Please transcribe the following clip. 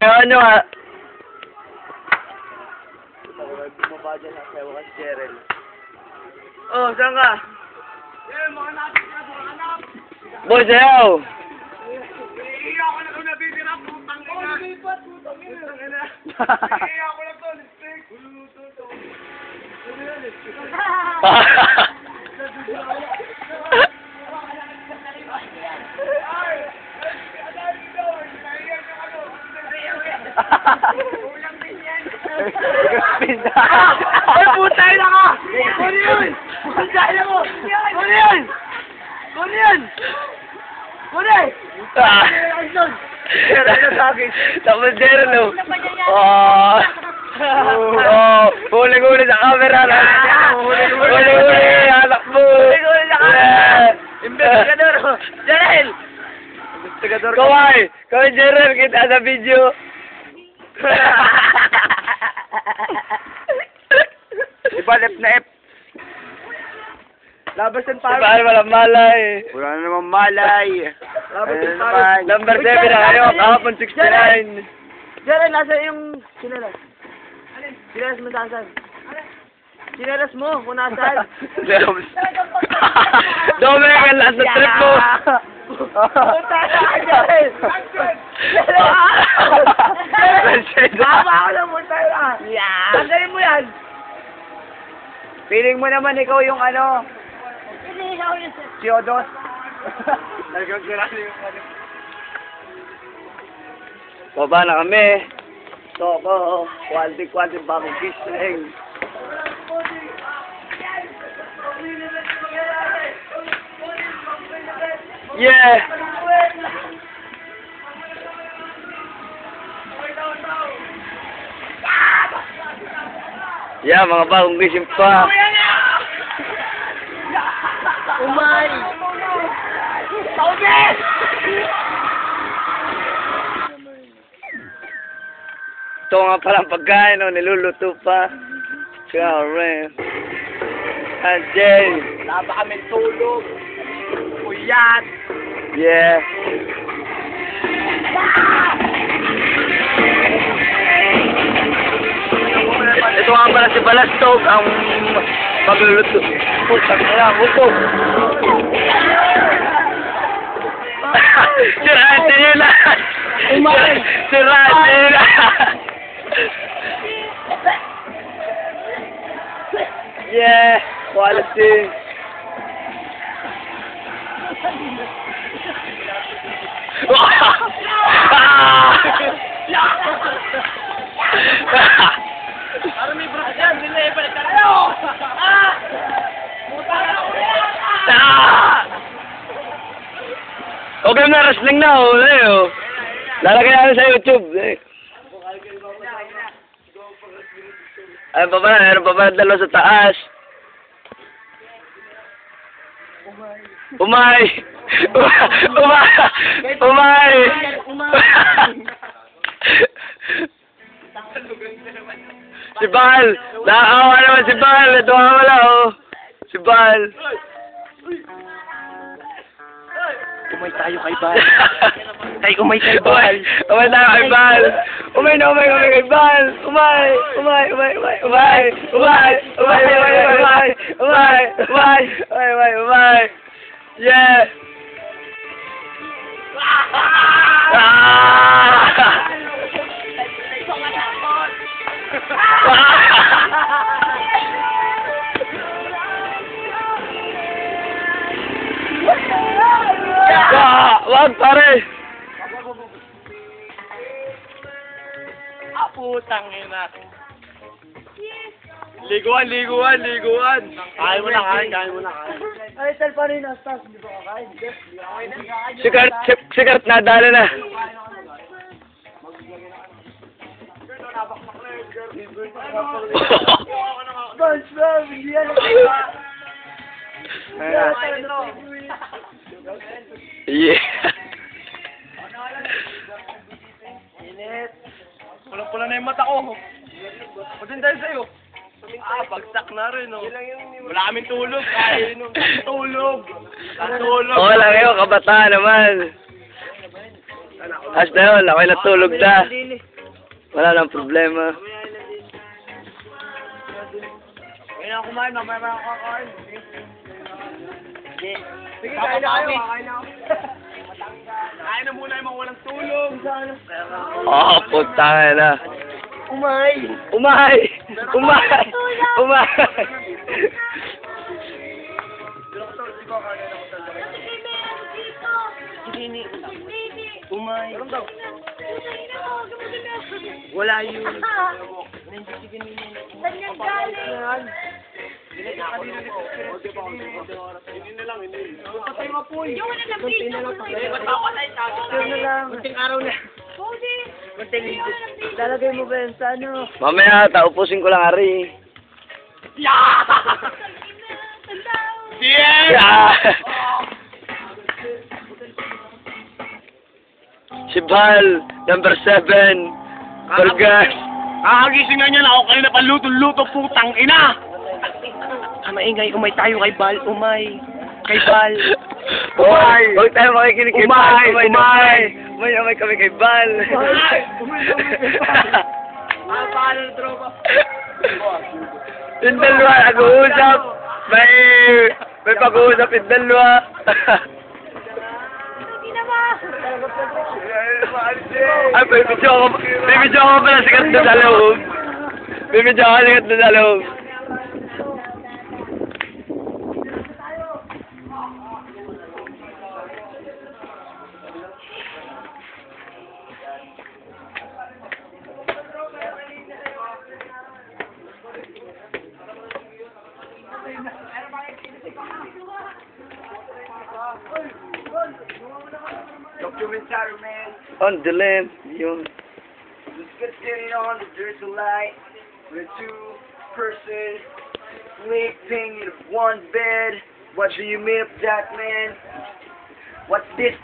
Ewan nyo nga. Bumaba dyan ang sewa ka si Jerel. Oh, saan ka? Boy, sayaw! Iiyak ko na kung nabibira, putang ina. Oh, lipat, putang ina. Iiyak ko na to, lipstick. Ay, putay na ka! Kunin yun! Putay na mo! Kunin yun! Kunin yun! Kunin! Tapos Jero, no? Oh! Oh! Huli-huli sa camera na! Huli-huli! Anak mo! Huli-huli sa camera! Investigador! Jerel! Investigador! Kawai! Kawai, Jerel! Kita sa video! Diba, left na F? Labasan pa. Diba, walang malay. Wala na naman malay. Labasan pa. Number 7 na kayo. Kahapon 69. Jerel, nasa yung sinelas? Sinelas mo saan? Sinelas mo, kung nasaan? Domingan, last na trip mo. Puta na, Jerel! Baba ako lang muna tayo ah. Tanggalin mo yan. Feeling mo naman ikaw yung ano. Hindi, ikaw yun, sir. Theodos. Nagkagirali yung ano. Baba na kami. Toko, quality bagong gising. Yeah. Yeah, mga bagong gising pa. Umay! Ito nga palang pagkain, no? Niluluto pa. Karen. Jay. Wala ba kami tulog? Puyat! Yeah. Ito nga pala si Balastog, ang pagluluto. Putang ina, usog. Siraan niyo lahat. Siraan niyo lahat. Yeah, quality. Parang may brush yan, hindi balik ka na. Puta na ako yan! Okay na, wrestling na, oh. Lalagay namin sa YouTube. Ay, pa ba? Meron pa ba dalawa sa taas? Umay! Umay! Si Bal! Nakakawa naman si Bal! Ito nga wala, oh. Si Bal. Umay tayo kay Bal. Umay kay Bal. Umay tayo kay Bal. Umay na umay kami kay Bal. Umay. Umay. Umay. Umay. Umay. Umay. Umay. Umay. Umay. Umay. Umay. Umay. Yeah. Wag pare. Putang ina. Liguan. Kaya mo na kain. Ay, sel pa rin ang stars. Hindi ba kakain? Sigaret na dala na. SpongeBob, hindi yan. Yeah. Init. Pulang-pula na yung mata ko. Pagin tayo sa'yo. Bagsak na rin, oh. Wala kaming tulog. Kaya yun, tulog. Oo lang yun, kabataan naman. As na yun, ako'y natulog na. Wala nang problema. Kaya na kumain, mamaya na ako kakain. Sige. Sige, kain na kayo, kain na ako. Kain na muna yung mga walang tulog. Oh, puta na. Umay! Umay! Umay! Umay! Umay! Wala yun. Saan yan galing? Yung wala na pizza ko na Kunting araw na. Cody! Kunting lalagay mo ba yan sa ano? Mamaya, taupusin ko lang, Ari. Yeah! Yeah! Si Val, number 7. Burger. Kakagising na niya na ako kayo na paluto-luto putang ina! Maingay, umay tayo kay Bal, umay. Kay Bal. Umay! Huwag tayo makikinig kay Bal. Umay! Umay kami kay Bal. Paano na tropa? Yung dalawa, nag-uusap. May pag-uusap yung dalawa. Hindi naman! Ay, may video ako pala sikat na sa loob. May video ako sikat na sa loob. Documentary man. On the limb, yun. Just sitting on the dirty light with a two-person sleeping in one bed. What do you mean of that, man? What's this?